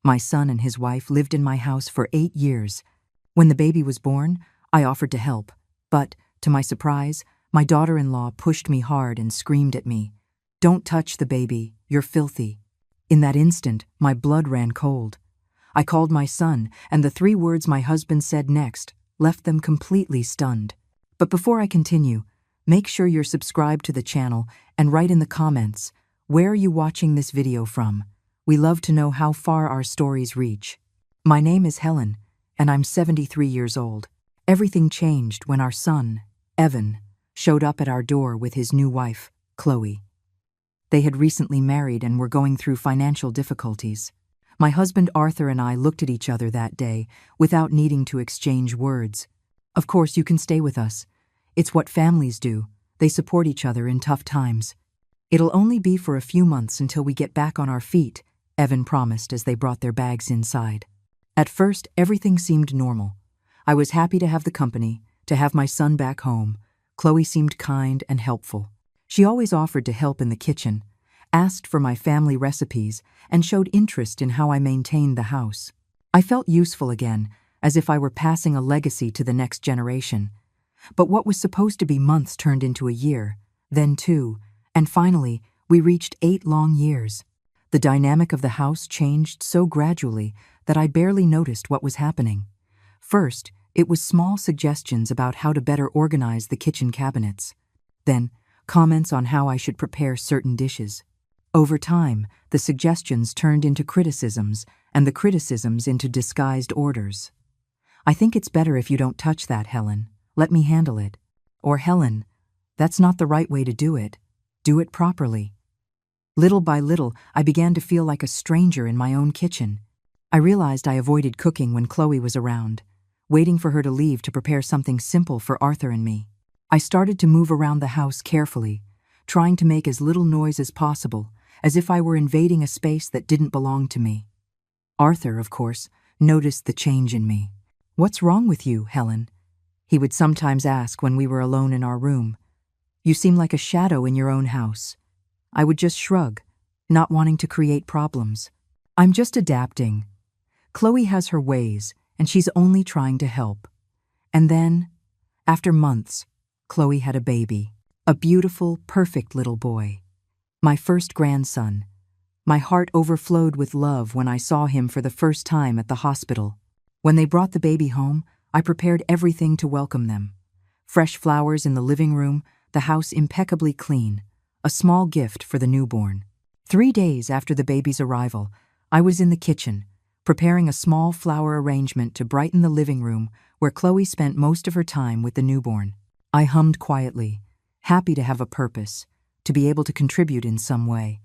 My son and his wife lived in my house for 8 years. When the baby was born, I offered to help, but, to my surprise, my daughter-in-law pushed me hard and screamed at me, "Don't touch the baby, you're filthy." In that instant, my blood ran cold. I called my son, and the 3 words my husband said next left them completely stunned. But before I continue, make sure you're subscribed to the channel and write in the comments, where are you watching this video from? We love to know how far our stories reach. My name is Helen, and I'm 73 years old. Everything changed when our son, Evan, showed up at our door with his new wife, Chloe. They had recently married and were going through financial difficulties. My husband Arthur and I looked at each other that day without needing to exchange words. Of course, you can stay with us. It's what families do. They support each other in tough times. It'll only be for a few months until we get back on our feet, Evan promised as they brought their bags inside. At first, everything seemed normal. I was happy to have the company, to have my son back home. Chloe seemed kind and helpful. She always offered to help in the kitchen, asked for my family recipes, and showed interest in how I maintained the house. I felt useful again, as if I were passing a legacy to the next generation. But what was supposed to be months turned into a year, then 2, and finally, we reached 8 long years. The dynamic of the house changed so gradually that I barely noticed what was happening. First, it was small suggestions about how to better organize the kitchen cabinets. Then, comments on how I should prepare certain dishes. Over time, the suggestions turned into criticisms, and the criticisms into disguised orders. "I think it's better if you don't touch that, Helen. Let me handle it." Or, "Helen, that's not the right way to do it. Do it properly." Little by little, I began to feel like a stranger in my own kitchen. I realized I avoided cooking when Chloe was around, waiting for her to leave to prepare something simple for Arthur and me. I started to move around the house carefully, trying to make as little noise as possible, as if I were invading a space that didn't belong to me. Arthur, of course, noticed the change in me. "What's wrong with you, Helen?" he would sometimes ask when we were alone in our room. "You seem like a shadow in your own house." I would just shrug, not wanting to create problems. "I'm just adapting. Chloe has her ways, and she's only trying to help." And then, after months, Chloe had a baby, a beautiful, perfect little boy. My first grandson. My heart overflowed with love when I saw him for the first time at the hospital. When they brought the baby home, I prepared everything to welcome them. Fresh flowers in the living room, the house impeccably clean, a small gift for the newborn. 3 days after the baby's arrival, I was in the kitchen, preparing a small flower arrangement to brighten the living room where Chloe spent most of her time with the newborn. I hummed quietly, happy to have a purpose, to be able to contribute in some way.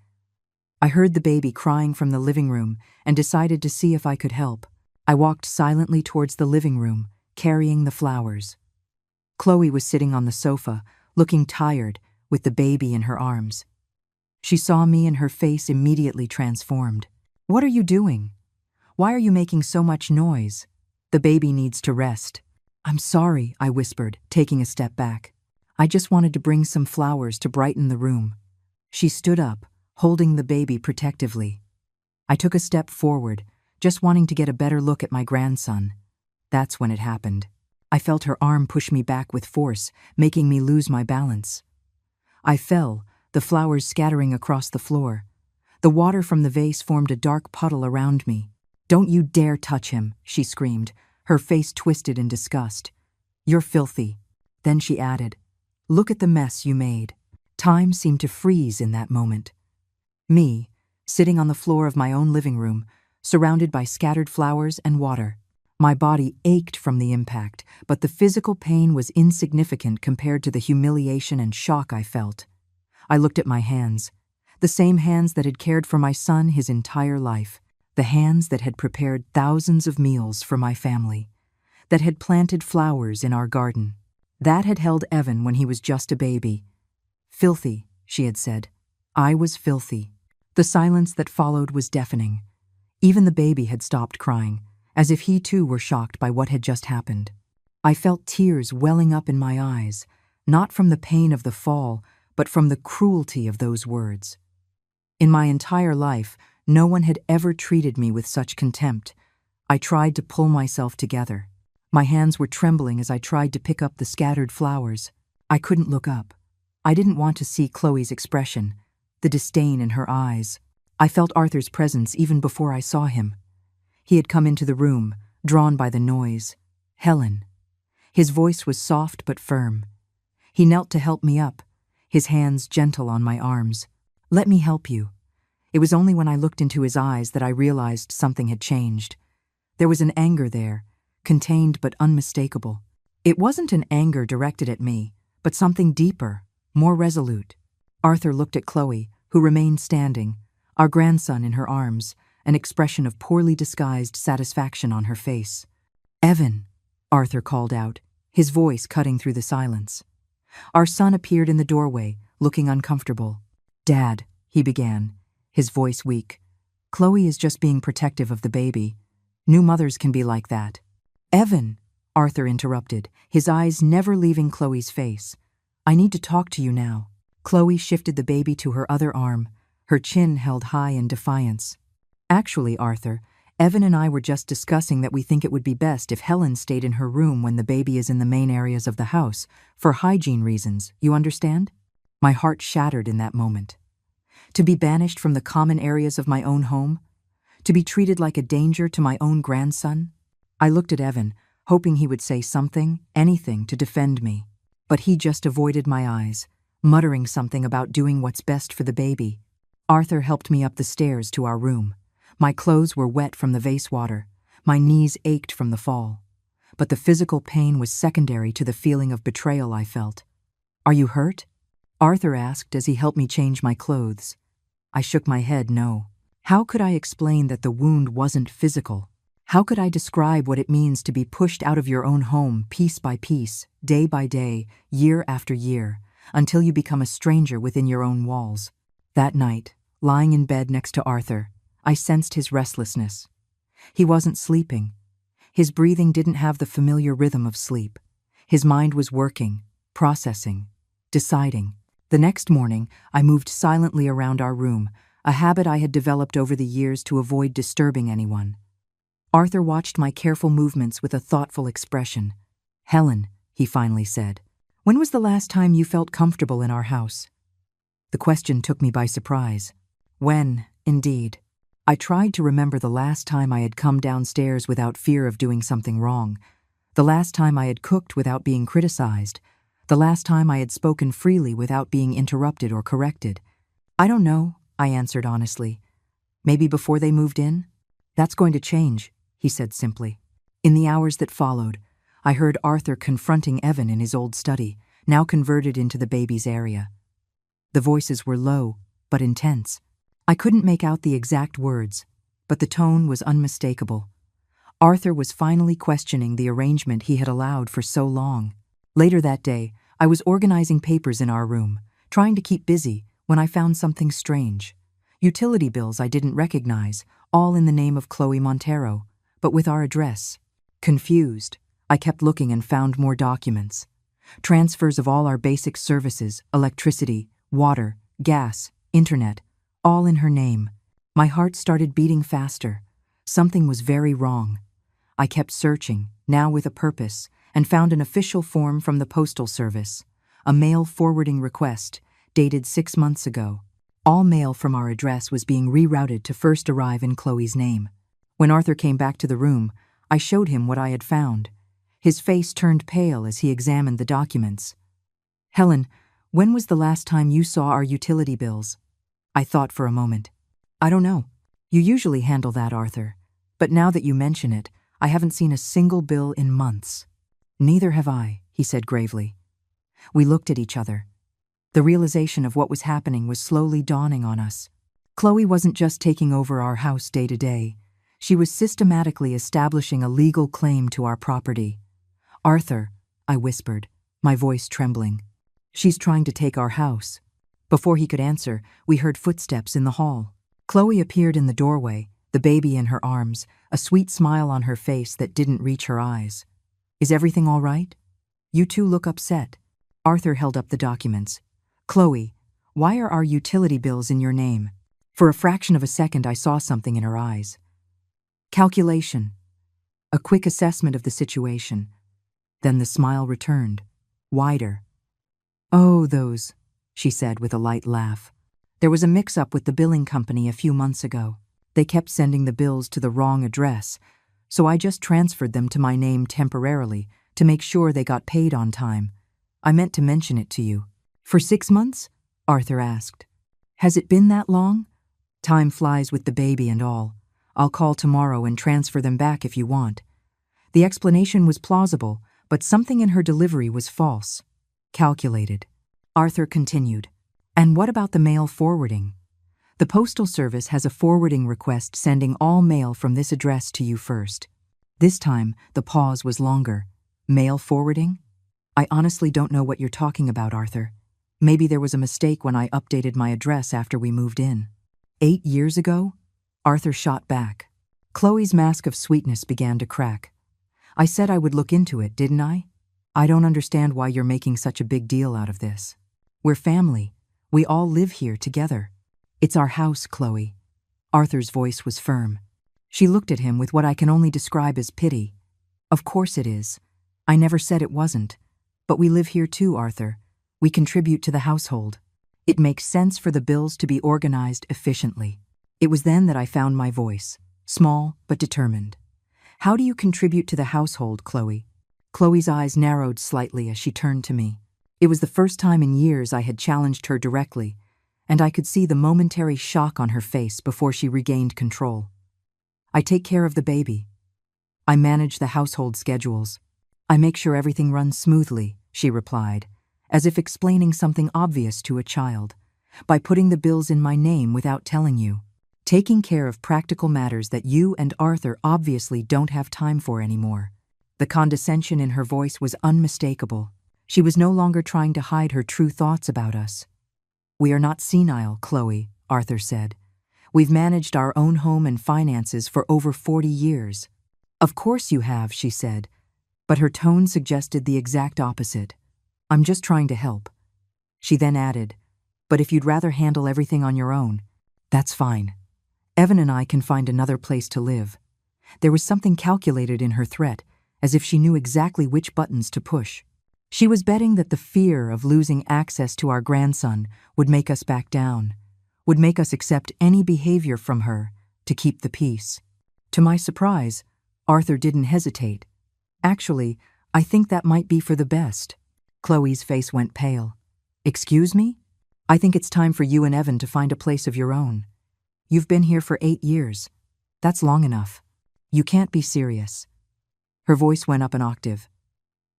I heard the baby crying from the living room and decided to see if I could help. I walked silently towards the living room, carrying the flowers. Chloe was sitting on the sofa, looking tired, with the baby in her arms. She saw me and her face immediately transformed. "What are you doing? Why are you making so much noise? The baby needs to rest." "I'm sorry," I whispered, taking a step back. "I just wanted to bring some flowers to brighten the room." She stood up, holding the baby protectively. I took a step forward, just wanting to get a better look at my grandson. That's when it happened. I felt her arm push me back with force, making me lose my balance. I fell, the flowers scattering across the floor. The water from the vase formed a dark puddle around me. "Don't you dare touch him," she screamed, her face twisted in disgust. "You're filthy." Then she added, "Look at the mess you made." Time seemed to freeze in that moment. Me, sitting on the floor of my own living room, surrounded by scattered flowers and water. My body ached from the impact, but the physical pain was insignificant compared to the humiliation and shock I felt. I looked at my hands, the same hands that had cared for my son his entire life, the hands that had prepared thousands of meals for my family, that had planted flowers in our garden, that had held Evan when he was just a baby. "Filthy," she had said. I was filthy. The silence that followed was deafening. Even the baby had stopped crying, as if he too were shocked by what had just happened. I felt tears welling up in my eyes, not from the pain of the fall, but from the cruelty of those words. In my entire life, No one had ever treated me with such contempt. I tried to pull myself together. My hands were trembling as I tried to pick up the scattered flowers. I couldn't look up. I didn't want to see Chloe's expression, the disdain in her eyes. I felt Arthur's presence even before I saw him. He had come into the room, drawn by the noise. Helen. His voice was soft but firm. He knelt to help me up, his hands gentle on my arms. "Let me help you." It was only when I looked into his eyes that I realized something had changed. There was an anger there, contained but unmistakable. It wasn't an anger directed at me, but something deeper, more resolute. Arthur looked at Chloe, who remained standing, our grandson in her arms, an expression of poorly disguised satisfaction on her face. "Evan," Arthur called out, his voice cutting through the silence. Our son appeared in the doorway, looking uncomfortable. "Dad," he began, his voice weak. "Chloe is just being protective of the baby. New mothers can be like that." "Evan," Arthur interrupted, his eyes never leaving Chloe's face. "I need to talk to you now." Chloe shifted the baby to her other arm, her chin held high in defiance. "Actually, Arthur, Evan and I were just discussing that we think it would be best if Helen stayed in her room when the baby is in the main areas of the house, for hygiene reasons, you understand?" My heart shattered in that moment. To be banished from the common areas of my own home? To be treated like a danger to my own grandson? I looked at Evan, hoping he would say something, anything, to defend me. But he just avoided my eyes, muttering something about doing what's best for the baby. Arthur helped me up the stairs to our room. My clothes were wet from the vase water. My knees ached from the fall. But the physical pain was secondary to the feeling of betrayal I felt. "Are you hurt?" Arthur asked as he helped me change my clothes. I shook my head no. How could I explain that the wound wasn't physical? How could I describe what it means to be pushed out of your own home piece by piece, day by day, year after year, until you become a stranger within your own walls? That night, lying in bed next to Arthur, I sensed his restlessness. He wasn't sleeping. His breathing didn't have the familiar rhythm of sleep. His mind was working, processing, deciding. The next morning, I moved silently around our room, a habit I had developed over the years to avoid disturbing anyone. Arthur watched my careful movements with a thoughtful expression. "Helen," he finally said, "when was the last time you felt comfortable in our house?" The question took me by surprise. When, indeed. I tried to remember the last time I had come downstairs without fear of doing something wrong, the last time I had cooked without being criticized, the last time I had spoken freely without being interrupted or corrected. "I don't know," I answered honestly. "Maybe before they moved in?" "That's going to change," he said simply. In the hours that followed, I heard Arthur confronting Evan in his old study, now converted into the baby's area. The voices were low, but intense. I couldn't make out the exact words, but the tone was unmistakable. Arthur was finally questioning the arrangement he had allowed for so long. Later that day, I was organizing papers in our room, trying to keep busy, when I found something strange. Utility bills I didn't recognize, all in the name of Chloe Montero, but with our address. Confused, I kept looking and found more documents. Transfers of all our basic services, electricity, water, gas, internet, all in her name. My heart started beating faster. Something was very wrong. I kept searching, now with a purpose, and found an official form from the Postal Service, a mail forwarding request, dated 6 months ago. All mail from our address was being rerouted to first arrive in Chloe's name. When Arthur came back to the room, I showed him what I had found. His face turned pale as he examined the documents. "Helen, when was the last time you saw our utility bills?" I thought for a moment. "I don't know. You usually handle that, Arthur. But now that you mention it, I haven't seen a single bill in months." "Neither have I," he said gravely. We looked at each other. The realization of what was happening was slowly dawning on us. Chloe wasn't just taking over our house day to day. She was systematically establishing a legal claim to our property. "Arthur," I whispered, my voice trembling. "She's trying to take our house." Before he could answer, we heard footsteps in the hall. Chloe appeared in the doorway, the baby in her arms, a sweet smile on her face that didn't reach her eyes. "Is everything all right? You two look upset." Arthur held up the documents. "Chloe, why are our utility bills in your name?" For a fraction of a second, I saw something in her eyes. Calculation. A quick assessment of the situation. Then the smile returned, wider. "Oh, those," she said with a light laugh. "There was a mix-up with the billing company a few months ago. They kept sending the bills to the wrong address, so I just transferred them to my name temporarily to make sure they got paid on time. I meant to mention it to you." "For 6 months?" Arthur asked. "Has it been that long?" "Time flies with the baby and all. I'll call tomorrow and transfer them back if you want." The explanation was plausible, but something in her delivery was false. Calculated. Arthur continued. "And what about the mail forwarding? The Postal Service has a forwarding request sending all mail from this address to you first." This time, the pause was longer. "Mail forwarding? I honestly don't know what you're talking about, Arthur. Maybe there was a mistake when I updated my address after we moved in." 8 years ago? Arthur shot back. Chloe's mask of sweetness began to crack. "I said I would look into it, didn't I? I don't understand why you're making such a big deal out of this. We're family. We all live here together. It's our house, Chloe." Arthur's voice was firm. She looked at him with what I can only describe as pity. "Of course it is. I never said it wasn't. But we live here too, Arthur. We contribute to the household. It makes sense for the bills to be organized efficiently." It was then that I found my voice, small but determined. "How do you contribute to the household, Chloe?" Chloe's eyes narrowed slightly as she turned to me. It was the first time in years I had challenged her directly, and I could see the momentary shock on her face before she regained control. "I take care of the baby. I manage the household schedules. I make sure everything runs smoothly," she replied, as if explaining something obvious to a child. "By putting the bills in my name without telling you. Taking care of practical matters that you and Arthur obviously don't have time for anymore." The condescension in her voice was unmistakable. She was no longer trying to hide her true thoughts about us. "We are not senile, Chloe," Arthur said. "We've managed our own home and finances for over 40 years. "Of course you have," she said, but her tone suggested the exact opposite. "I'm just trying to help." She then added, "But if you'd rather handle everything on your own, that's fine. Evan and I can find another place to live." There was something calculated in her threat, as if she knew exactly which buttons to push. She was betting that the fear of losing access to our grandson would make us back down, would make us accept any behavior from her to keep the peace. To my surprise, Arthur didn't hesitate. "Actually, I think that might be for the best." Chloe's face went pale. "Excuse me? I think it's time for you and Evan to find a place of your own. You've been here for 8 years. That's long enough. You can't be serious." Her voice went up an octave.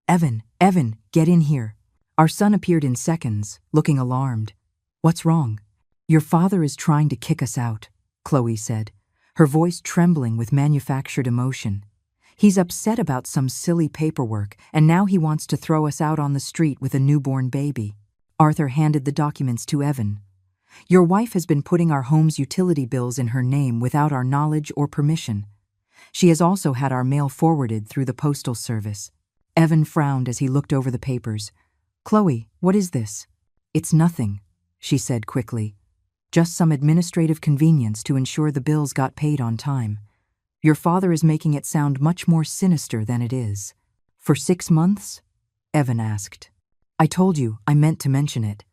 Evan, get in here." Our son appeared in seconds, looking alarmed. "What's wrong?" "Your father is trying to kick us out," Chloe said, her voice trembling with manufactured emotion. "He's upset about some silly paperwork, and now he wants to throw us out on the street with a newborn baby." Arthur handed the documents to Evan. "Your wife has been putting our home's utility bills in her name without our knowledge or permission. She has also had our mail forwarded through the Postal Service." Evan frowned as he looked over the papers. "Chloe, what is this?" "It's nothing," she said quickly. "Just some administrative convenience to ensure the bills got paid on time. Your father is making it sound much more sinister than it is." "For 6 months?" Evan asked. "I told you, I meant to mention it.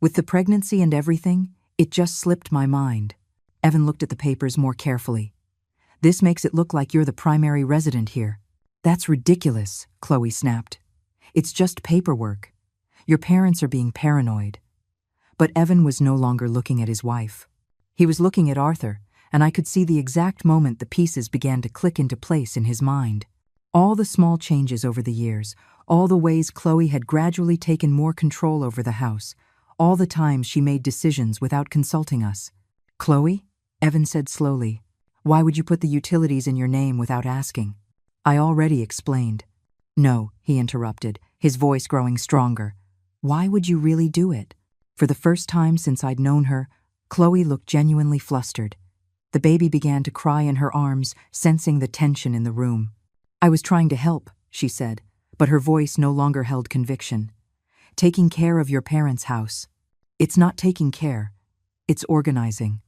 With the pregnancy and everything, it just slipped my mind." Evan looked at the papers more carefully. "This makes it look like you're the primary resident here." "That's ridiculous," Chloe snapped. "It's just paperwork. Your parents are being paranoid." But Evan was no longer looking at his wife. He was looking at Arthur, and I could see the exact moment the pieces began to click into place in his mind. All the small changes over the years, all the ways Chloe had gradually taken more control over the house, all the times she made decisions without consulting us. "Chloe," Evan said slowly, "why would you put the utilities in your name without asking?" "I already explained." "No," he interrupted, his voice growing stronger. "Why would you really do it?" For the first time since I'd known her, Chloe looked genuinely flustered. The baby began to cry in her arms, sensing the tension in the room. "I was trying to help," she said, but her voice no longer held conviction. "Taking care of your parents' house. It's not taking care. It's organizing."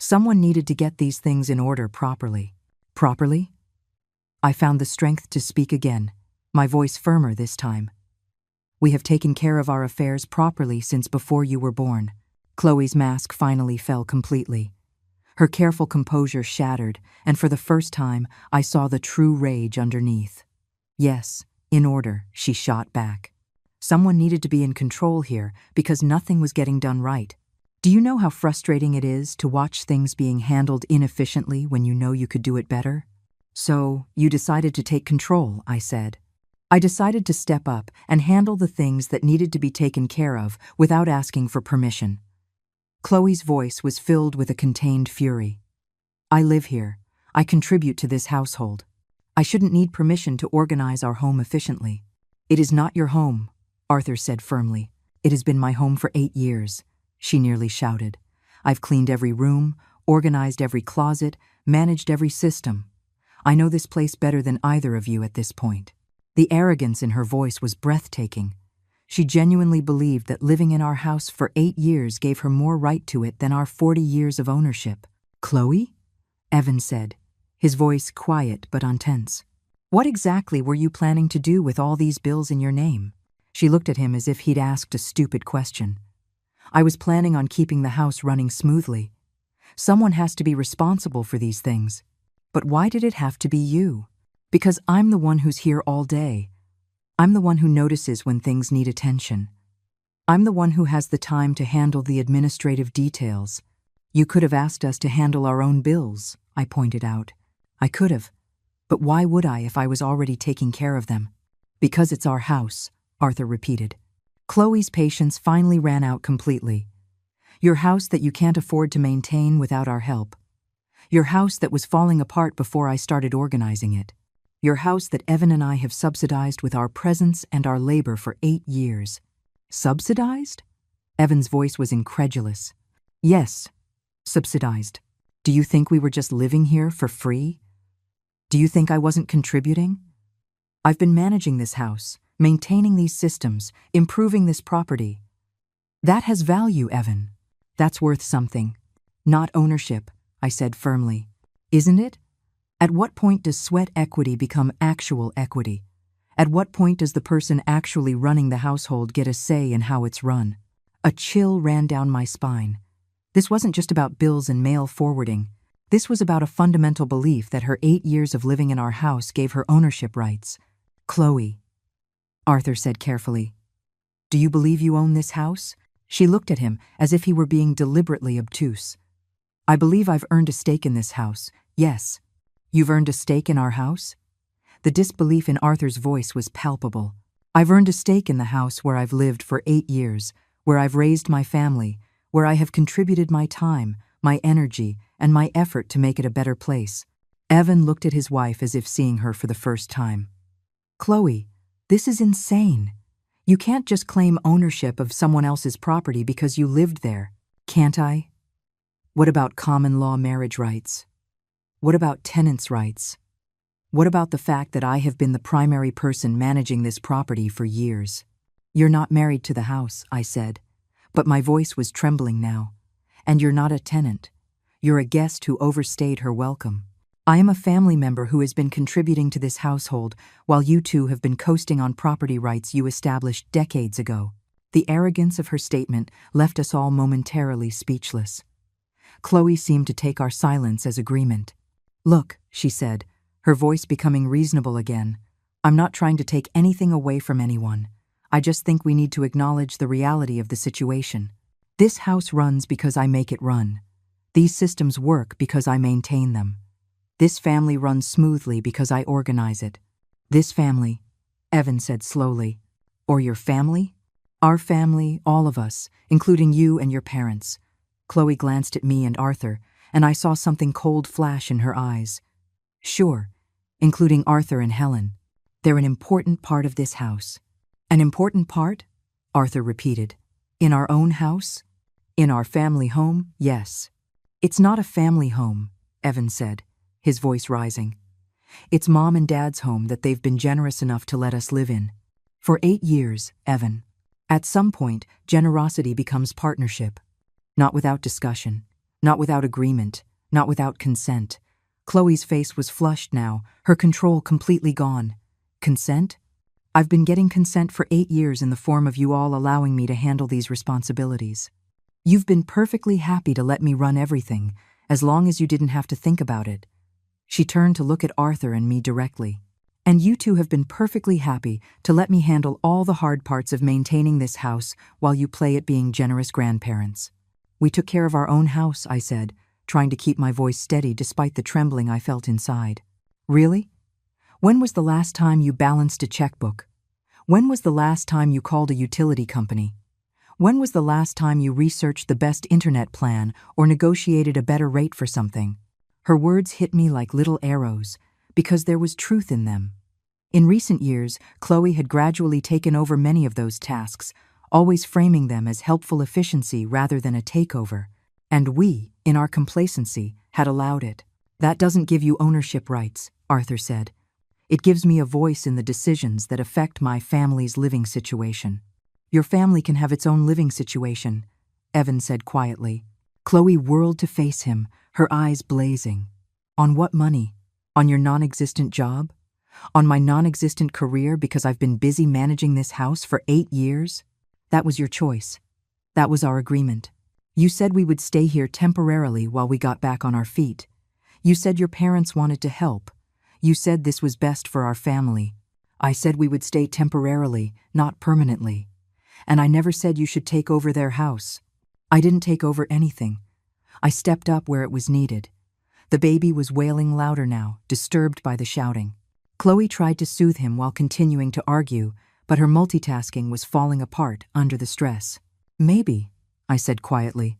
Someone needed to get these things in order properly. Properly? I found the strength to speak again, my voice firmer this time. We have taken care of our affairs properly since before you were born. Chloe's mask finally fell completely. Her careful composure shattered, and for the first time, I saw the true rage underneath. Yes, in order, she shot back. Someone needed to be in control here because nothing was getting done right. Do you know how frustrating it is to watch things being handled inefficiently when you know you could do it better? So, you decided to take control, I said. I decided to step up and handle the things that needed to be taken care of without asking for permission. Chloe's voice was filled with a contained fury. I live here. I contribute to this household. I shouldn't need permission to organize our home efficiently. It is not your home, Arthur said firmly. It has been my home for 8 years, she nearly shouted. I've cleaned every room, organized every closet, managed every system. I know this place better than either of you at this point. The arrogance in her voice was breathtaking. She genuinely believed that living in our house for 8 years gave her more right to it than our 40 years of ownership. Chloe? Evan said, his voice quiet but intense. What exactly were you planning to do with all these bills in your name? She looked at him as if he'd asked a stupid question. I was planning on keeping the house running smoothly. Someone has to be responsible for these things. But why did it have to be you? Because I'm the one who's here all day. I'm the one who notices when things need attention. I'm the one who has the time to handle the administrative details. You could have asked us to handle our own bills, I pointed out. I could have. But why would I if I was already taking care of them? Because it's our house, Arthur repeated. Chloe's patience finally ran out completely. Your house that you can't afford to maintain without our help. Your house that was falling apart before I started organizing it. Your house that Evan and I have subsidized with our presence and our labor for 8 years. Subsidized? Evan's voice was incredulous. Yes, subsidized. Do you think we were just living here for free? Do you think I wasn't contributing? I've been managing this house, maintaining these systems, improving this property. That has value, Evan. That's worth something. Not ownership, I said firmly. Isn't it? At what point does sweat equity become actual equity? At what point does the person actually running the household get a say in how it's run? A chill ran down my spine. This wasn't just about bills and mail forwarding. This was about a fundamental belief that her 8 years of living in our house gave her ownership rights. Chloe, Arthur said carefully. Do you believe you own this house? She looked at him as if he were being deliberately obtuse. I believe I've earned a stake in this house, yes. You've earned a stake in our house? The disbelief in Arthur's voice was palpable. I've earned a stake in the house where I've lived for 8 years, where I've raised my family, where I have contributed my time, my energy, and my effort to make it a better place. Evan looked at his wife as if seeing her for the first time. Chloe, this is insane. You can't just claim ownership of someone else's property because you lived there, can't I? What about common law marriage rights? What about tenants' rights? What about the fact that I have been the primary person managing this property for years? You're not married to the house, I said, but my voice was trembling now. And you're not a tenant. You're a guest who overstayed her welcome. I am a family member who has been contributing to this household while you two have been coasting on property rights you established decades ago. The arrogance of her statement left us all momentarily speechless. Chloe seemed to take our silence as agreement. Look, she said, her voice becoming reasonable again. I'm not trying to take anything away from anyone. I just think we need to acknowledge the reality of the situation. This house runs because I make it run. These systems work because I maintain them. This family runs smoothly because I organize it. This family, Evan said slowly. Or your family? Our family, all of us, including you and your parents. Chloe glanced at me and Arthur, and I saw something cold flash in her eyes. Sure, including Arthur and Helen. They're an important part of this house. An important part? Arthur repeated. In our own house? In our family home, yes. It's not a family home, Evan said, his voice rising. It's Mom and Dad's home that they've been generous enough to let us live in. For 8 years, Evan. At some point, generosity becomes partnership. Not without discussion. Not without agreement, not without consent. Chloe's face was flushed now, her control completely gone. Consent? I've been getting consent for 8 years in the form of you all allowing me to handle these responsibilities. You've been perfectly happy to let me run everything, as long as you didn't have to think about it. She turned to look at Arthur and me directly. And you two have been perfectly happy to let me handle all the hard parts of maintaining this house while you play at being generous grandparents. We took care of our own house, I said, trying to keep my voice steady despite the trembling I felt inside. Really? When was the last time you balanced a checkbook? When was the last time you called a utility company? When was the last time you researched the best internet plan or negotiated a better rate for something? Her words hit me like little arrows, because there was truth in them. In recent years, Chloe had gradually taken over many of those tasks, always framing them as helpful efficiency rather than a takeover. And we, in our complacency, had allowed it. That doesn't give you ownership rights, Arthur said. It gives me a voice in the decisions that affect my family's living situation. Your family can have its own living situation, Evan said quietly. Chloe whirled to face him, her eyes blazing. On what money? On your non-existent job? On my non-existent career because I've been busy managing this house for 8 years? That was your choice. That was our agreement. You said we would stay here temporarily while we got back on our feet. You said your parents wanted to help. You said this was best for our family. I said we would stay temporarily, not permanently. And I never said you should take over their house. I didn't take over anything. I stepped up where it was needed. The baby was wailing louder now, disturbed by the shouting. Chloe tried to soothe him while continuing to argue, but her multitasking was falling apart under the stress. Maybe, I said quietly,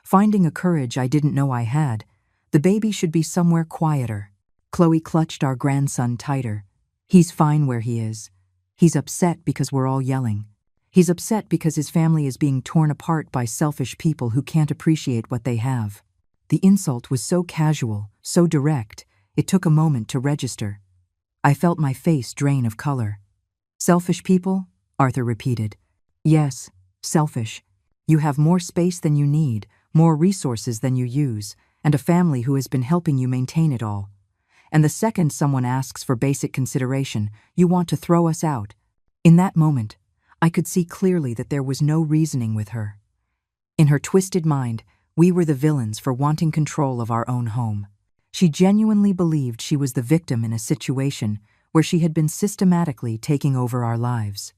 finding a courage I didn't know I had, the baby should be somewhere quieter. Chloe clutched our grandson tighter. He's fine where he is. He's upset because we're all yelling. He's upset because his family is being torn apart by selfish people who can't appreciate what they have. The insult was so casual, so direct, it took a moment to register. I felt my face drain of color. Selfish people? Arthur repeated. Yes, selfish. You have more space than you need, more resources than you use, and a family who has been helping you maintain it all. And the second someone asks for basic consideration, you want to throw us out. In that moment, I could see clearly that there was no reasoning with her. In her twisted mind, we were the villains for wanting control of our own home. She genuinely believed she was the victim in a situation where she had been systematically taking over our lives.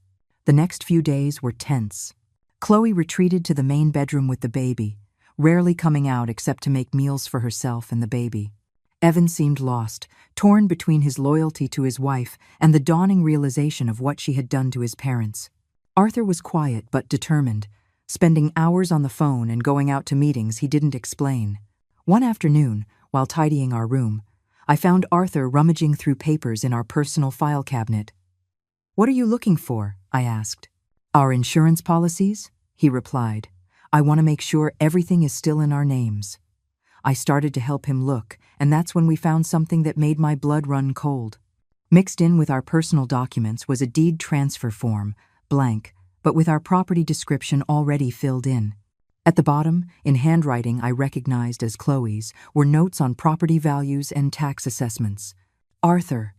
The next few days were tense. Chloe retreated to the main bedroom with the baby, rarely coming out except to make meals for herself and the baby. Evan seemed lost, torn between his loyalty to his wife and the dawning realization of what she had done to his parents. Arthur was quiet but determined, spending hours on the phone and going out to meetings he didn't explain. One afternoon, while tidying our room, I found Arthur rummaging through papers in our personal file cabinet. "What are you looking for?" I asked. "Our insurance policies?" he replied. "I want to make sure everything is still in our names." I started to help him look, and that's when we found something that made my blood run cold. Mixed in with our personal documents was a deed transfer form, blank, but with our property description already filled in. At the bottom, in handwriting I recognized as Chloe's, were notes on property values and tax assessments. "Arthur,"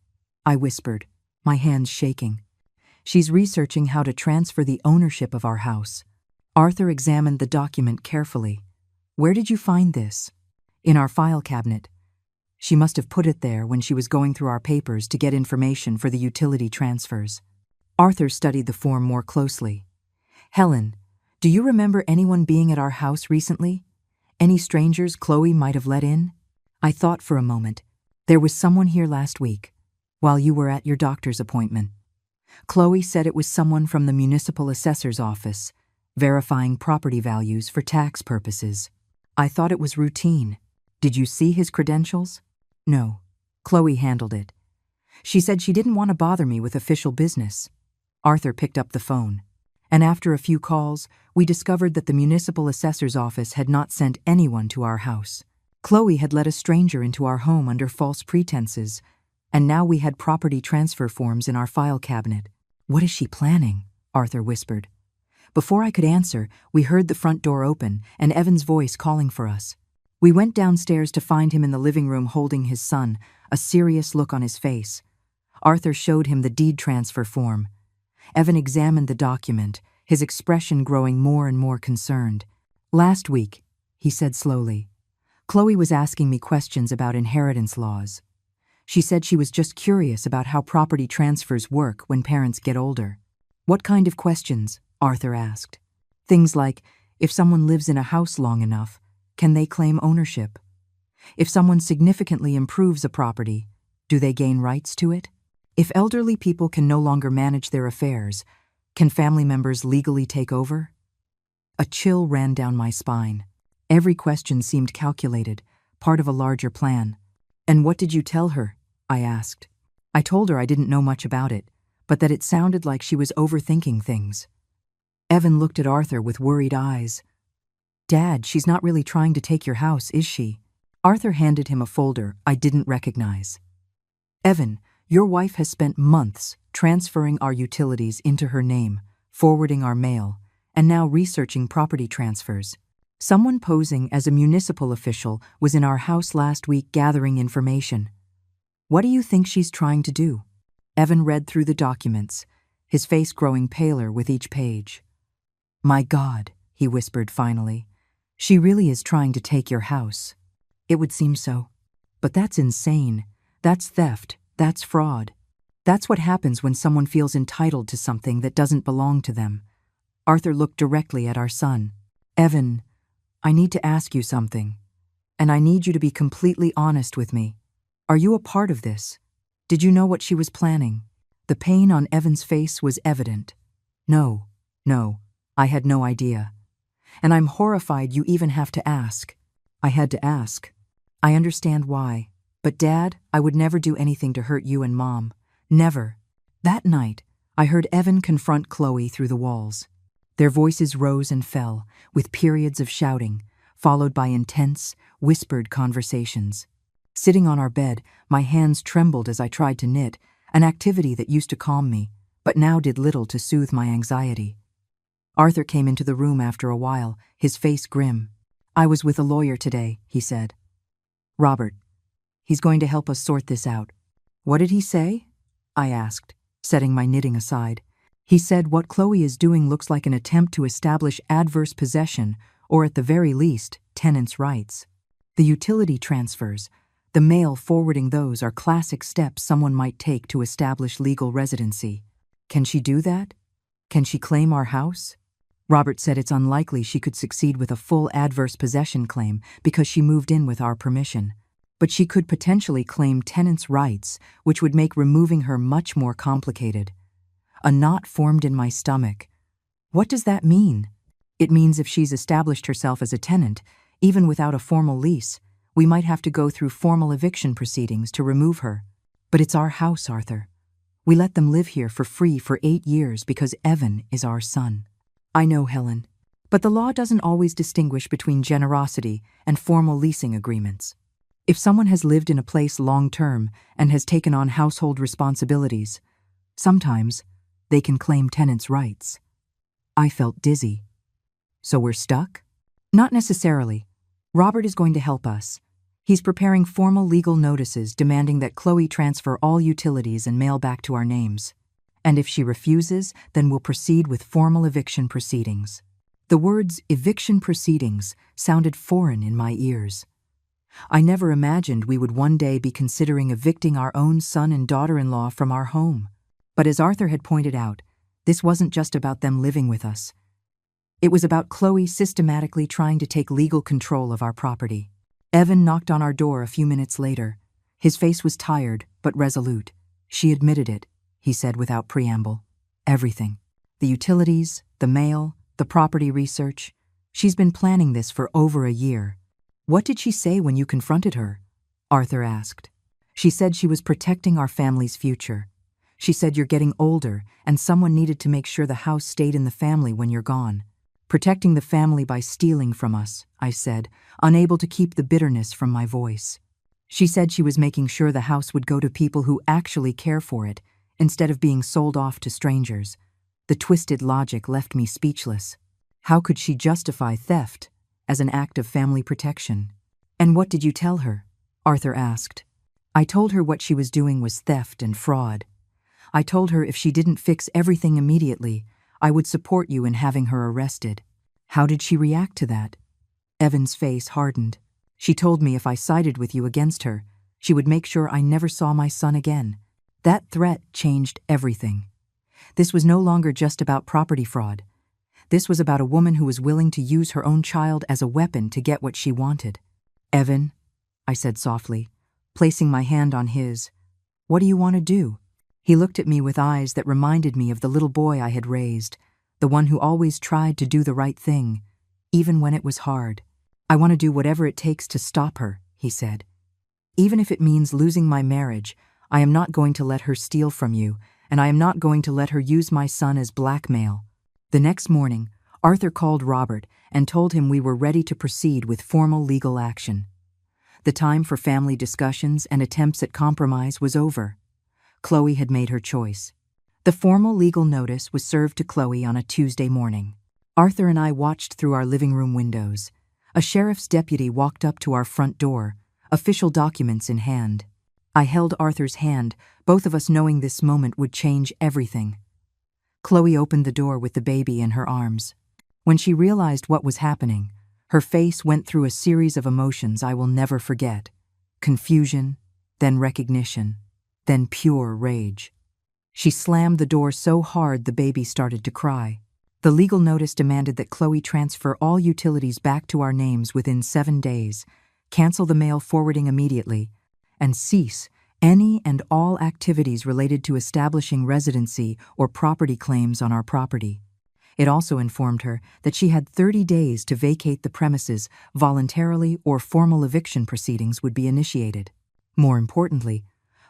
I whispered, my hands shaking. "She's researching how to transfer the ownership of our house." Arthur examined the document carefully. "Where did you find this?" "In our file cabinet." She must have put it there when she was going through our papers to get information for the utility transfers. Arthur studied the form more closely. "Helen, do you remember anyone being at our house recently? Any strangers Chloe might have let in?" I thought for a moment. "There was someone here last week, while you were at your doctor's appointment. Chloe said it was someone from the municipal assessor's office, verifying property values for tax purposes. I thought it was routine. Did you see his credentials?" "No. Chloe handled it. She said she didn't want to bother me with official business." Arthur picked up the phone, and after a few calls, we discovered that the municipal assessor's office had not sent anyone to our house. Chloe had let a stranger into our home under false pretenses, and now we had property transfer forms in our file cabinet. "What is she planning?" Arthur whispered. Before I could answer, we heard the front door open and Evan's voice calling for us. We went downstairs to find him in the living room holding his son, a serious look on his face. Arthur showed him the deed transfer form. Evan examined the document, his expression growing more and more concerned. "Last week," he said slowly, "Chloe was asking me questions about inheritance laws. She said she was just curious about how property transfers work when parents get older." "What kind of questions?" Arthur asked. "Things like, if someone lives in a house long enough, can they claim ownership? If someone significantly improves a property, do they gain rights to it? If elderly people can no longer manage their affairs, can family members legally take over?" A chill ran down my spine. Every question seemed calculated, part of a larger plan. "And what did you tell her?" I asked. "I told her I didn't know much about it, but that it sounded like she was overthinking things." Evan looked at Arthur with worried eyes. "Dad, she's not really trying to take your house, is she?" Arthur handed him a folder I didn't recognize. "Evan, your wife has spent months transferring our utilities into her name, forwarding our mail, and now researching property transfers. Someone posing as a municipal official was in our house last week gathering information. What do you think she's trying to do?" Evan read through the documents, his face growing paler with each page. "My God," he whispered finally, "she really is trying to take your house." "It would seem so. But that's insane. That's theft. That's fraud. That's what happens when someone feels entitled to something that doesn't belong to them." Arthur looked directly at our son. "Evan, I need to ask you something, and I need you to be completely honest with me. Are you a part of this? Did you know what she was planning?" The pain on Evan's face was evident. No, I had no idea. "And I'm horrified you even have to ask." "I had to ask. I understand why. But Dad, I would never do anything to hurt you and Mom. Never." That night, I heard Evan confront Chloe through the walls. Their voices rose and fell, with periods of shouting, followed by intense, whispered conversations. Sitting on our bed, my hands trembled as I tried to knit, an activity that used to calm me, but now did little to soothe my anxiety. Arthur came into the room after a while, his face grim. "I was with a lawyer today," he said. "Robert. He's going to help us sort this out." "What did he say?" I asked, setting my knitting aside. "He said what Chloe is doing looks like an attempt to establish adverse possession, or at the very least, tenants' rights. The utility transfers, the mail forwarding those are classic steps someone might take to establish legal residency. Can she do that? Can she claim our house?" Robert said it's unlikely she could succeed with a full adverse possession claim because she moved in with our permission. But she could potentially claim tenants' rights, which would make removing her much more complicated. A knot formed in my stomach. What does that mean? It means if she's established herself as a tenant, even without a formal lease, we might have to go through formal eviction proceedings to remove her. But it's our house, Arthur. We let them live here for free for 8 years because Evan is our son. "I know, Helen, but the law doesn't always distinguish between generosity and formal leasing agreements. If someone has lived in a place long-term and has taken on household responsibilities, sometimes they can claim tenants' rights." I felt dizzy. "So we're stuck?" "Not necessarily. Robert is going to help us. He's preparing formal legal notices demanding that Chloe transfer all utilities and mail back to our names. And if she refuses, then we'll proceed with formal eviction proceedings." The words eviction proceedings sounded foreign in my ears. I never imagined we would one day be considering evicting our own son and daughter-in-law from our home. But as Arthur had pointed out, this wasn't just about them living with us. It was about Chloe systematically trying to take legal control of our property. Evan knocked on our door a few minutes later. His face was tired, but resolute. "She admitted it," he said without preamble. "Everything. The utilities, the mail, the property research. She's been planning this for over a year." "What did she say when you confronted her?" Arthur asked. "She said she was protecting our family's future. She said you're getting older and someone needed to make sure the house stayed in the family when you're gone. Protecting the family by stealing from us," I said, unable to keep the bitterness from my voice. "She said she was making sure the house would go to people who actually care for it, instead of being sold off to strangers." The twisted logic left me speechless. How could she justify theft as an act of family protection? And what did you tell her? Arthur asked. I told her what she was doing was theft and fraud. I told her if she didn't fix everything immediately, I would support you in having her arrested. How did she react to that? Evan's face hardened. She told me if I sided with you against her, she would make sure I never saw my son again. That threat changed everything. This was no longer just about property fraud. This was about a woman who was willing to use her own child as a weapon to get what she wanted. Evan, I said softly, placing my hand on his, what do you want to do? He looked at me with eyes that reminded me of the little boy I had raised, the one who always tried to do the right thing, even when it was hard. I want to do whatever it takes to stop her, he said. Even if it means losing my marriage, I am not going to let her steal from you, and I am not going to let her use my son as blackmail. The next morning, Arthur called Robert and told him we were ready to proceed with formal legal action. The time for family discussions and attempts at compromise was over. Chloe had made her choice. The formal legal notice was served to Chloe on a Tuesday morning. Arthur and I watched through our living room windows. A sheriff's deputy walked up to our front door, official documents in hand. I held Arthur's hand, both of us knowing this moment would change everything. Chloe opened the door with the baby in her arms. When she realized what was happening, her face went through a series of emotions I will never forget. Confusion, then recognition, then pure rage. She slammed the door so hard the baby started to cry. The legal notice demanded that Chloe transfer all utilities back to our names within 7 days, cancel the mail forwarding immediately, and cease any and all activities related to establishing residency or property claims on our property. It also informed her that she had 30 days to vacate the premises voluntarily or formal eviction proceedings would be initiated. More importantly,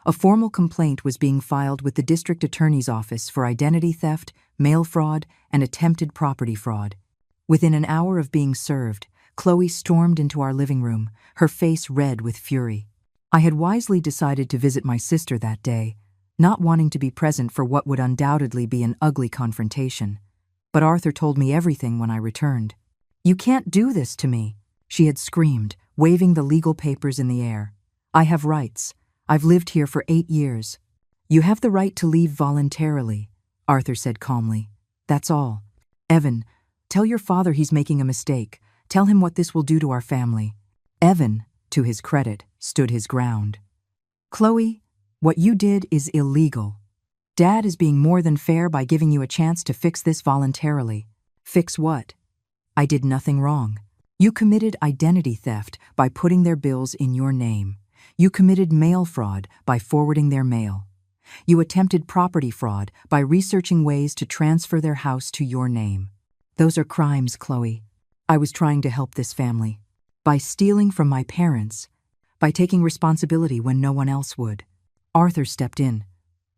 a formal complaint was being filed with the district attorney's office for identity theft, mail fraud, and attempted property fraud. Within an hour of being served, Chloe stormed into our living room, her face red with fury. I had wisely decided to visit my sister that day, not wanting to be present for what would undoubtedly be an ugly confrontation. But Arthur told me everything when I returned. You can't do this to me, she had screamed, waving the legal papers in the air. I have rights. I've lived here for 8 years. You have the right to leave voluntarily, Arthur said calmly. That's all. Evan, tell your father he's making a mistake. Tell him what this will do to our family. Evan, to his credit, stood his ground. Chloe, what you did is illegal. Dad is being more than fair by giving you a chance to fix this voluntarily. Fix what? I did nothing wrong. You committed identity theft by putting their bills in your name. You committed mail fraud by forwarding their mail. You attempted property fraud by researching ways to transfer their house to your name. Those are crimes, Chloe. I was trying to help this family. By stealing from my parents. By taking responsibility when no one else would. Arthur stepped in.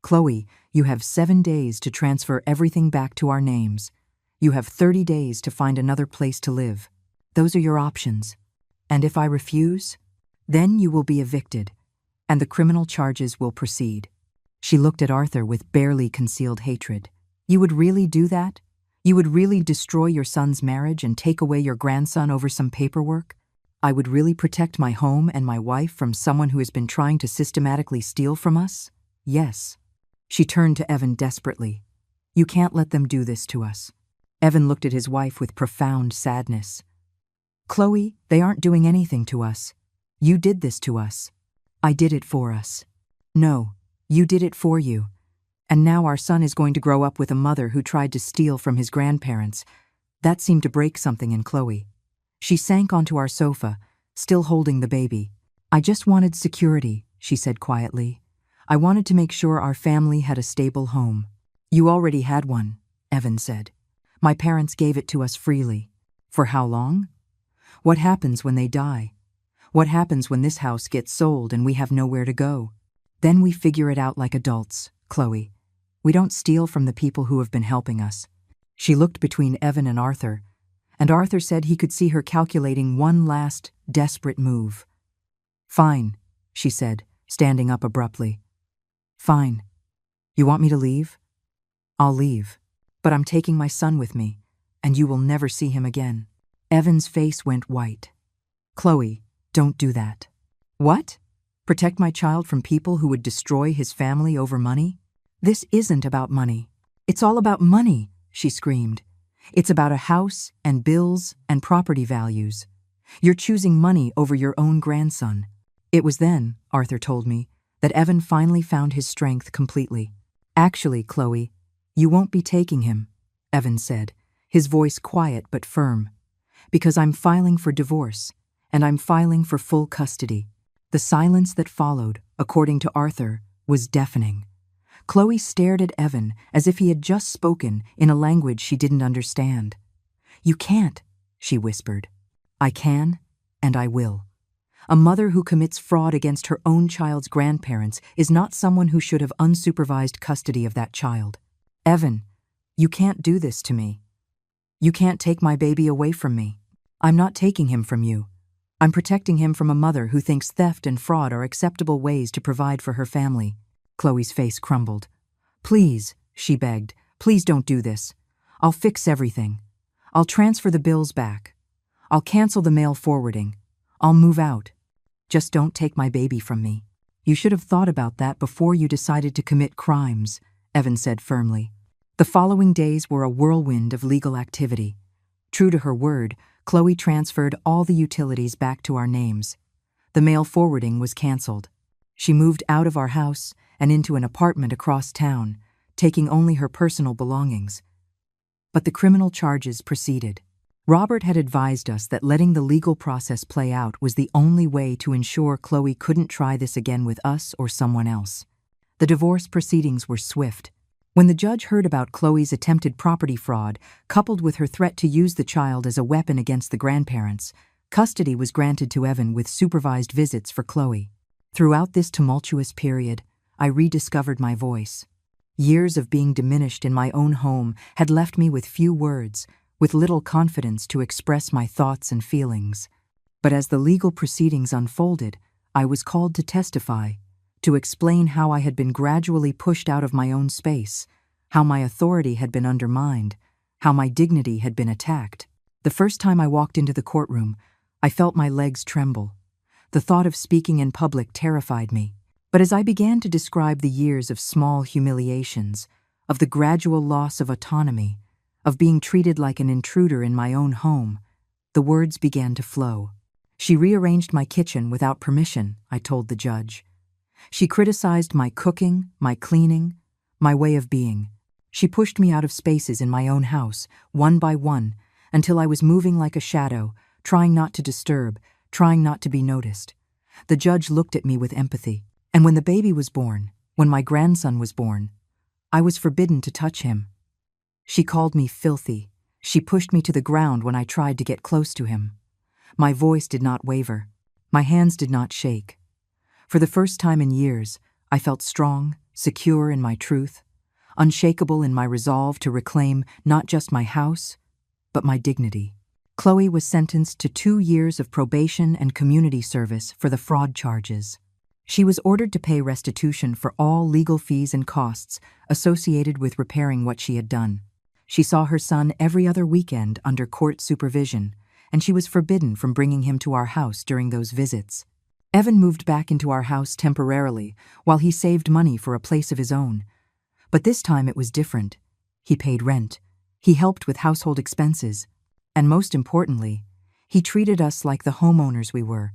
Chloe, you have 7 days to transfer everything back to our names. You have 30 days to find another place to live. Those are your options. And if I refuse, then you will be evicted, and the criminal charges will proceed. She looked at Arthur with barely concealed hatred. You would really do that? You would really destroy your son's marriage and take away your grandson over some paperwork? I would really protect my home and my wife from someone who has been trying to systematically steal from us? Yes. She turned to Evan desperately. You can't let them do this to us. Evan looked at his wife with profound sadness. Chloe, they aren't doing anything to us. You did this to us. I did it for us. No, you did it for you. And now our son is going to grow up with a mother who tried to steal from his grandparents. That seemed to break something in Chloe. She sank onto our sofa, still holding the baby. I just wanted security, she said quietly. I wanted to make sure our family had a stable home. You already had one, Evan said. My parents gave it to us freely. For how long? What happens when they die? What happens when this house gets sold and we have nowhere to go? Then we figure it out like adults, Chloe. We don't steal from the people who have been helping us. She looked between Evan and Arthur said he could see her calculating one last, desperate move. Fine, she said, standing up abruptly. Fine. You want me to leave? I'll leave. But I'm taking my son with me, and you will never see him again. Evan's face went white. Chloe, Don't do that." "What? Protect my child from people who would destroy his family over money? This isn't about money. It's all about money," she screamed. "It's about a house and bills and property values. You're choosing money over your own grandson." It was then, Arthur told me, that Evan finally found his strength completely. "Actually, Chloe, you won't be taking him," Evan said, his voice quiet but firm, "because I'm filing for divorce, and I'm filing for full custody." The silence that followed, according to Arthur, was deafening. Chloe stared at Evan as if he had just spoken in a language she didn't understand. "You can't," she whispered. "I can, and I will. A mother who commits fraud against her own child's grandparents is not someone who should have unsupervised custody of that child. Evan, you can't do this to me. You can't take my baby away from me. I'm not taking him from you. I'm protecting him from a mother who thinks theft and fraud are acceptable ways to provide for her family." Chloe's face crumbled. "Please," she begged, "please don't do this. I'll fix everything. I'll transfer the bills back. I'll cancel the mail forwarding. I'll move out. Just don't take my baby from me." "You should have thought about that before you decided to commit crimes," Evan said firmly. The following days were a whirlwind of legal activity. True to her word, Chloe transferred all the utilities back to our names. The mail forwarding was canceled. She moved out of our house and into an apartment across town, taking only her personal belongings. But the criminal charges proceeded. Robert had advised us that letting the legal process play out was the only way to ensure Chloe couldn't try this again with us or someone else. The divorce proceedings were swift. When the judge heard about Chloe's attempted property fraud, coupled with her threat to use the child as a weapon against the grandparents, custody was granted to Evan with supervised visits for Chloe. Throughout this tumultuous period, I rediscovered my voice. Years of being diminished in my own home had left me with few words, with little confidence to express my thoughts and feelings. But as the legal proceedings unfolded, I was called to testify, to explain how I had been gradually pushed out of my own space, how my authority had been undermined, how my dignity had been attacked. The first time I walked into the courtroom, I felt my legs tremble. The thought of speaking in public terrified me. But as I began to describe the years of small humiliations, of the gradual loss of autonomy, of being treated like an intruder in my own home, the words began to flow. "She rearranged my kitchen without permission," I told the judge. "She criticized my cooking, my cleaning, my way of being. She pushed me out of spaces in my own house, one by one, until I was moving like a shadow, trying not to disturb, trying not to be noticed." The judge looked at me with empathy. "And when the baby was born, when my grandson was born, I was forbidden to touch him. She called me filthy. She pushed me to the ground when I tried to get close to him. My voice did not waver. My hands did not shake. For the first time in years, I felt strong, secure in my truth, unshakable in my resolve to reclaim not just my house, but my dignity." Chloe was sentenced to 2 years of probation and community service for the fraud charges. She was ordered to pay restitution for all legal fees and costs associated with repairing what she had done. She saw her son every other weekend under court supervision, and she was forbidden from bringing him to our house during those visits. Evan moved back into our house temporarily while he saved money for a place of his own. But this time it was different. He paid rent. He helped with household expenses. And most importantly, he treated us like the homeowners we were,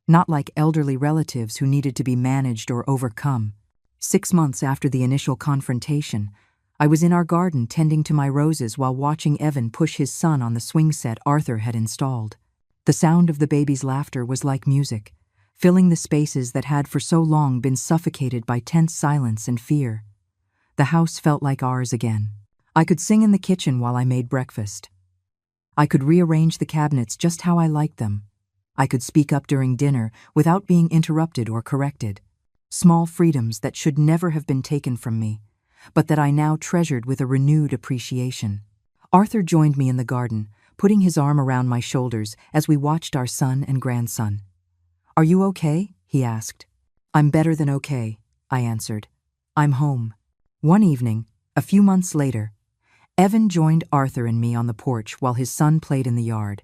not like elderly relatives who needed to be managed or overcome. 6 months after the initial confrontation, I was in our garden tending to my roses while watching Evan push his son on the swing set Arthur had installed. The sound of the baby's laughter was like music, filling the spaces that had for so long been suffocated by tense silence and fear. The house felt like ours again. I could sing in the kitchen while I made breakfast. I could rearrange the cabinets just how I liked them. I could speak up during dinner without being interrupted or corrected. Small freedoms that should never have been taken from me, but that I now treasured with a renewed appreciation. Arthur joined me in the garden, putting his arm around my shoulders as we watched our son and grandson. "Are you okay?" he asked. "I'm better than okay," I answered. "I'm home." One evening, a few months later, Evan joined Arthur and me on the porch while his son played in the yard.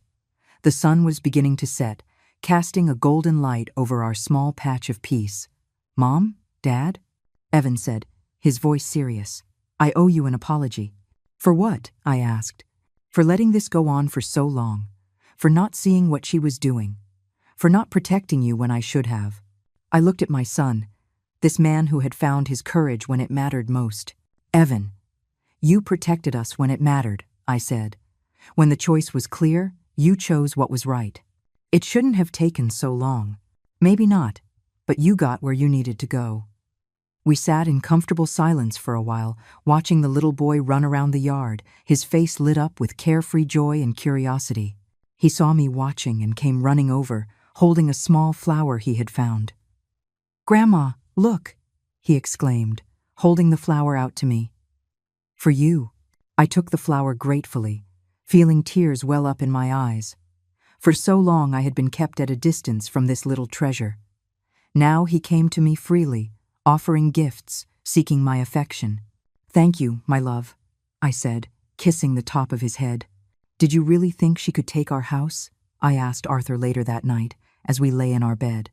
The sun was beginning to set, casting a golden light over our small patch of peace. "Mom? Dad?" Evan said, his voice serious. "I owe you an apology." "For what?" I asked. "For letting this go on for so long. For not seeing what she was doing. For not protecting you when I should have." I looked at my son, this man who had found his courage when it mattered most. "Evan, you protected us when it mattered," I said. "When the choice was clear, you chose what was right. It shouldn't have taken so long. Maybe not, but you got where you needed to go." We sat in comfortable silence for a while, watching the little boy run around the yard, his face lit up with carefree joy and curiosity. He saw me watching and came running over, holding a small flower he had found. "Grandma, look," he exclaimed, holding the flower out to me. "For you." I took the flower gratefully, feeling tears well up in my eyes. For so long I had been kept at a distance from this little treasure. Now he came to me freely, offering gifts, seeking my affection. "Thank you, my love," I said, kissing the top of his head. "Did you really think she could take our house?" I asked Arthur later that night, as we lay in our bed.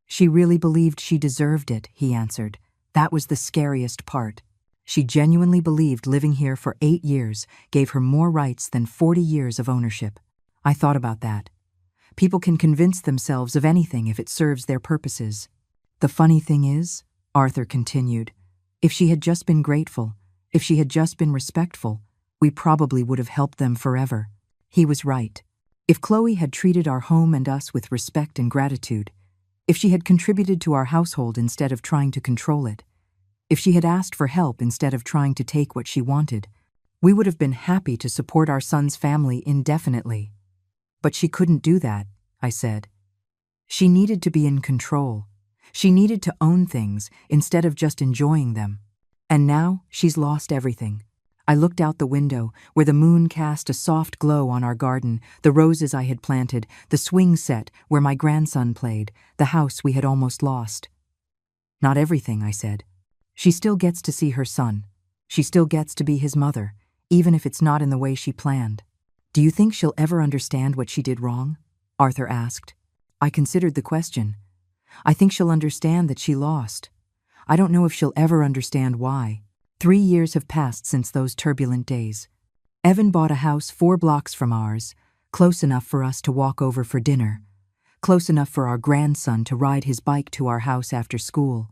"She really believed she deserved it," he answered. "That was the scariest part. She genuinely believed living here for 8 years gave her more rights than 40 years of ownership." I thought about that. People can convince themselves of anything if it serves their purposes. "The funny thing is," Arthur continued, "if she had just been grateful, if she had just been respectful, we probably would have helped them forever." He was right. If Chloe had treated our home and us with respect and gratitude, if she had contributed to our household instead of trying to control it, if she had asked for help instead of trying to take what she wanted, we would have been happy to support our son's family indefinitely. "But she couldn't do that," I said. "She needed to be in control. She needed to own things instead of just enjoying them. And now she's lost everything." I looked out the window, where the moon cast a soft glow on our garden, the roses I had planted, the swing set where my grandson played, the house we had almost lost. "Not everything," I said. "She still gets to see her son. She still gets to be his mother, even if it's not in the way she planned." "Do you think she'll ever understand what she did wrong?" Arthur asked. I considered the question. "I think she'll understand that she lost. I don't know if she'll ever understand why." 3 years have passed since those turbulent days. Evan bought a house 4 blocks from ours, close enough for us to walk over for dinner, close enough for our grandson to ride his bike to our house after school,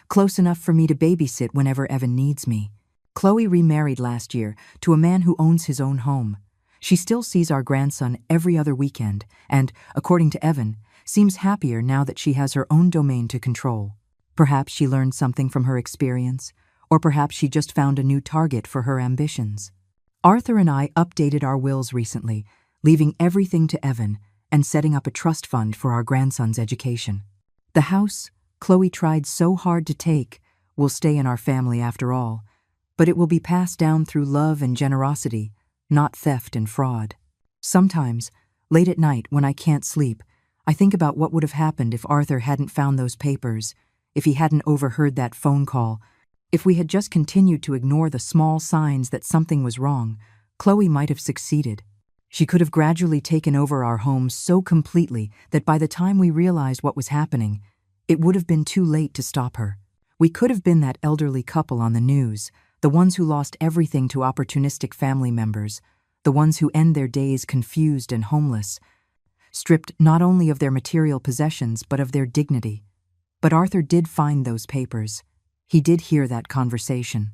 close enough for me to babysit whenever Evan needs me. Chloe remarried last year to a man who owns his own home. She still sees our grandson every other weekend and, according to Evan, seems happier now that she has her own domain to control. Perhaps she learned something from her experience, or perhaps she just found a new target for her ambitions. Arthur and I updated our wills recently, leaving everything to Evan and setting up a trust fund for our grandson's education. The house Chloe tried so hard to take will stay in our family after all, but it will be passed down through love and generosity, not theft and fraud. Sometimes, late at night when I can't sleep, I think about what would have happened if Arthur hadn't found those papers, if he hadn't overheard that phone call. If we had just continued to ignore the small signs that something was wrong, Chloe might have succeeded. She could have gradually taken over our home so completely that by the time we realized what was happening, it would have been too late to stop her. We could have been that elderly couple on the news, the ones who lost everything to opportunistic family members, the ones who end their days confused and homeless, stripped not only of their material possessions but of their dignity. But Arthur did find those papers. He did hear that conversation.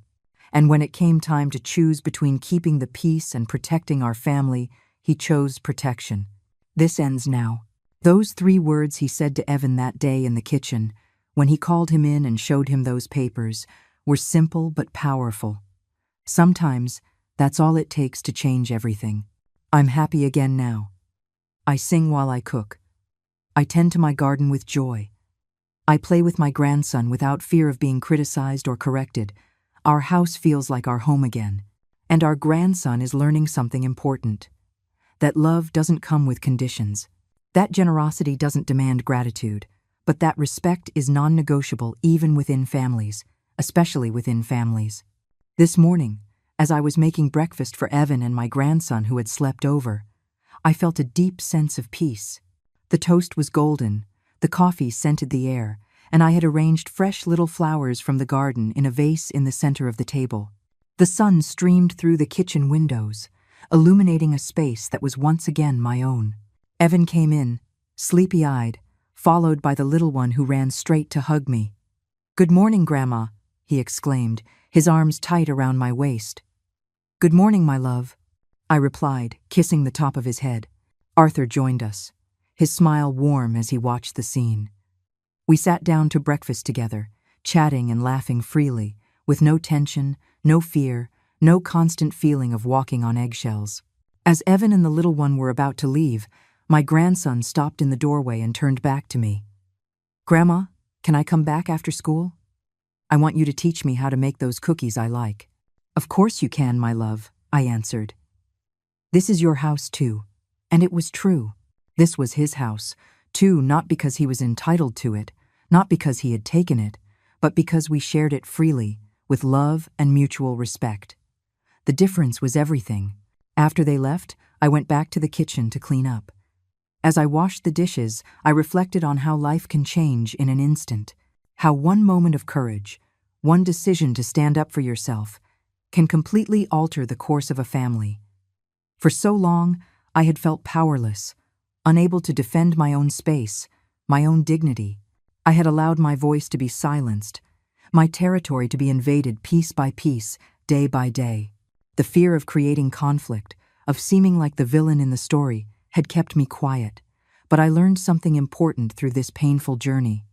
And when it came time to choose between keeping the peace and protecting our family, he chose protection. This ends now. Those 3 words he said to Evan that day in the kitchen, when he called him in and showed him those papers, were simple but powerful. Sometimes, that's all it takes to change everything. I'm happy again now. I sing while I cook. I tend to my garden with joy. I play with my grandson without fear of being criticized or corrected. Our house feels like our home again. And our grandson is learning something important. That love doesn't come with conditions. That generosity doesn't demand gratitude. But that respect is non-negotiable even within families, especially within families. This morning, as I was making breakfast for Evan and my grandson who had slept over, I felt a deep sense of peace. The toast was golden, the coffee scented the air, and I had arranged fresh little flowers from the garden in a vase in the center of the table. The sun streamed through the kitchen windows, illuminating a space that was once again my own. Evan came in, sleepy-eyed, followed by the little one who ran straight to hug me. "Good morning, Grandma," he exclaimed, his arms tight around my waist. "Good morning, my love," I replied, kissing the top of his head. Arthur joined us, his smile warm as he watched the scene. We sat down to breakfast together, chatting and laughing freely, with no tension, no fear, no constant feeling of walking on eggshells. As Evan and the little one were about to leave, my grandson stopped in the doorway and turned back to me. "Grandma, can I come back after school? I want you to teach me how to make those cookies I like." "Of course you can, my love," I answered. This is your house too. And it was true. This was his house, too, not because he was entitled to it, not because he had taken it, but because we shared it freely, with love and mutual respect. The difference was everything. After they left, I went back to the kitchen to clean up. As I washed the dishes, I reflected on how life can change in an instant, how one moment of courage, one decision to stand up for yourself, can completely alter the course of a family. For so long, I had felt powerless, unable to defend my own space, my own dignity. I had allowed my voice to be silenced, my territory to be invaded piece by piece, day by day. The fear of creating conflict, of seeming like the villain in the story, had kept me quiet. But I learned something important through this painful journey.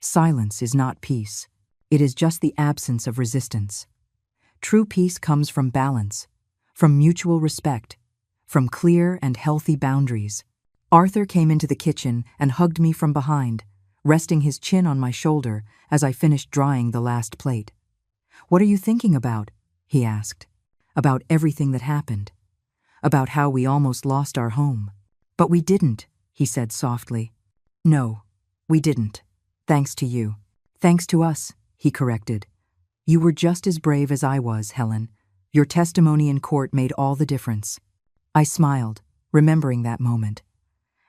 Silence is not peace. It is just the absence of resistance. True peace comes from balance, from mutual respect, from clear and healthy boundaries. Arthur came into the kitchen and hugged me from behind, resting his chin on my shoulder as I finished drying the last plate. "What are you thinking about?" he asked. "About everything that happened. About how we almost lost our home. But we didn't," he said softly. "No, we didn't. Thanks to you." "Thanks to us," he corrected. "You were just as brave as I was, Helen. Your testimony in court made all the difference." I smiled, remembering that moment.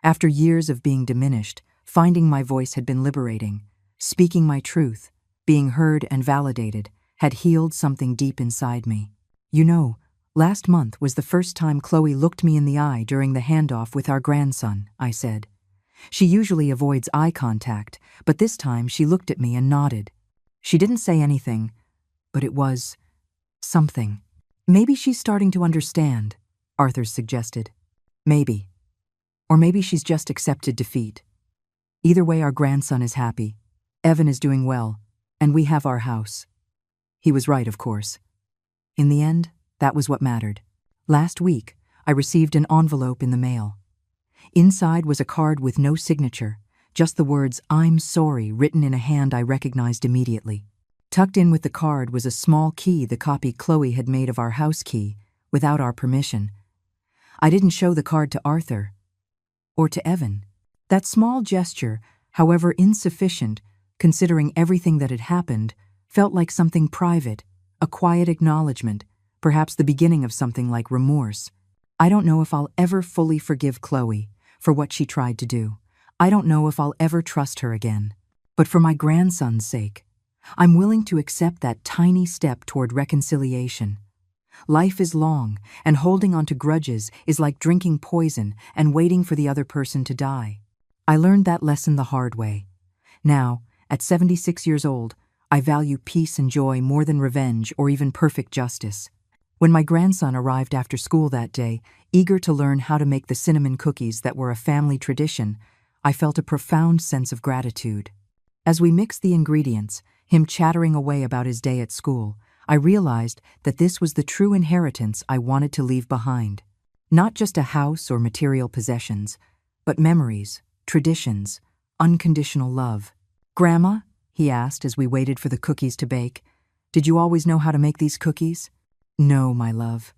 After years of being diminished, finding my voice had been liberating. Speaking my truth, being heard and validated, had healed something deep inside me. "You know, last month was the first time Chloe looked me in the eye during the handoff with our grandson," I said. "She usually avoids eye contact, but this time she looked at me and nodded. She didn't say anything, but it was something." "Maybe she's starting to understand," Arthur suggested. "Maybe. Or maybe she's just accepted defeat. Either way, our grandson is happy. Evan is doing well, and we have our house." He was right, of course. In the end, that was what mattered. Last week, I received an envelope in the mail. Inside was a card with no signature, just the words "I'm sorry" written in a hand I recognized immediately. Tucked in with the card was a small key, the copy Chloe had made of our house key, without our permission. I didn't show the card to Arthur or to Evan. That small gesture, however insufficient, considering everything that had happened, felt like something private, a quiet acknowledgement, perhaps the beginning of something like remorse. I don't know if I'll ever fully forgive Chloe for what she tried to do. I don't know if I'll ever trust her again. But for my grandson's sake, I'm willing to accept that tiny step toward reconciliation. Life is long, and holding on to grudges is like drinking poison and waiting for the other person to die. I learned that lesson the hard way. Now, at 76 years old, I value peace and joy more than revenge or even perfect justice. When my grandson arrived after school that day, eager to learn how to make the cinnamon cookies that were a family tradition, I felt a profound sense of gratitude. As we mixed the ingredients, him chattering away about his day at school, I realized that this was the true inheritance I wanted to leave behind. Not just a house or material possessions, but memories, traditions, unconditional love. "Grandma," he asked as we waited for the cookies to bake, "did you always know how to make these cookies?" "No, my love.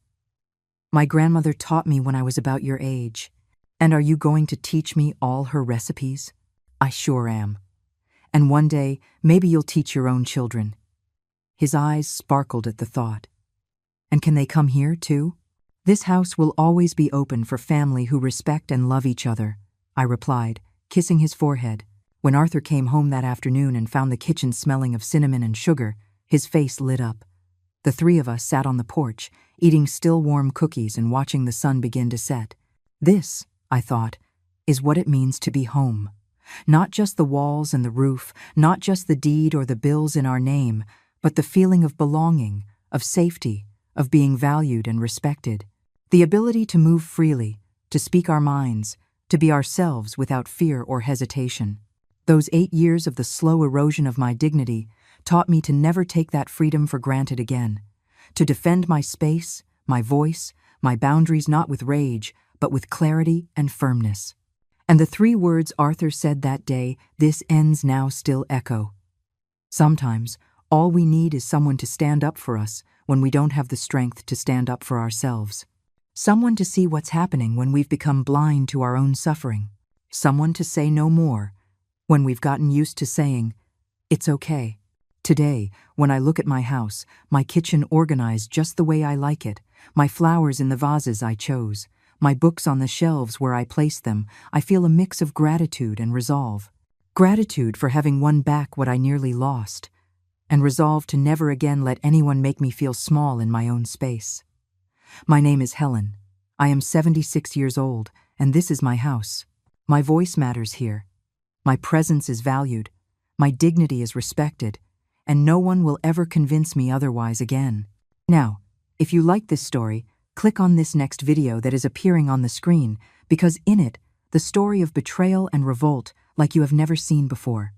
My grandmother taught me when I was about your age. And are you going to teach me all her recipes?" "I sure am. And one day, maybe you'll teach your own children." His eyes sparkled at the thought. "And can they come here, too?" "This house will always be open for family who respect and love each other," I replied, kissing his forehead. When Arthur came home that afternoon and found the kitchen smelling of cinnamon and sugar, his face lit up. The three of us sat on the porch, eating still warm cookies and watching the sun begin to set. This, I thought, is what it means to be home. Not just the walls and the roof, not just the deed or the bills in our name, but the feeling of belonging, of safety, of being valued and respected. The ability to move freely, to speak our minds, to be ourselves without fear or hesitation. Those 8 years of the slow erosion of my dignity taught me to never take that freedom for granted again, to defend my space, my voice, my boundaries not with rage, but with clarity and firmness. And the 3 words Arthur said that day, "This ends now," still echo. Sometimes, all we need is someone to stand up for us when we don't have the strength to stand up for ourselves. Someone to see what's happening when we've become blind to our own suffering. Someone to say no more when we've gotten used to saying, "It's okay." Today, when I look at my house, my kitchen organized just the way I like it, my flowers in the vases I chose, my books on the shelves where I placed them, I feel a mix of gratitude and resolve. Gratitude for having won back what I nearly lost, and resolve to never again let anyone make me feel small in my own space. My name is Helen. I am 76 years old, and this is my house. My voice matters here. My presence is valued. My dignity is respected. And no one will ever convince me otherwise again. Now, if you like this story, click on this next video that is appearing on the screen, because in it, the story of betrayal and revolt like you have never seen before.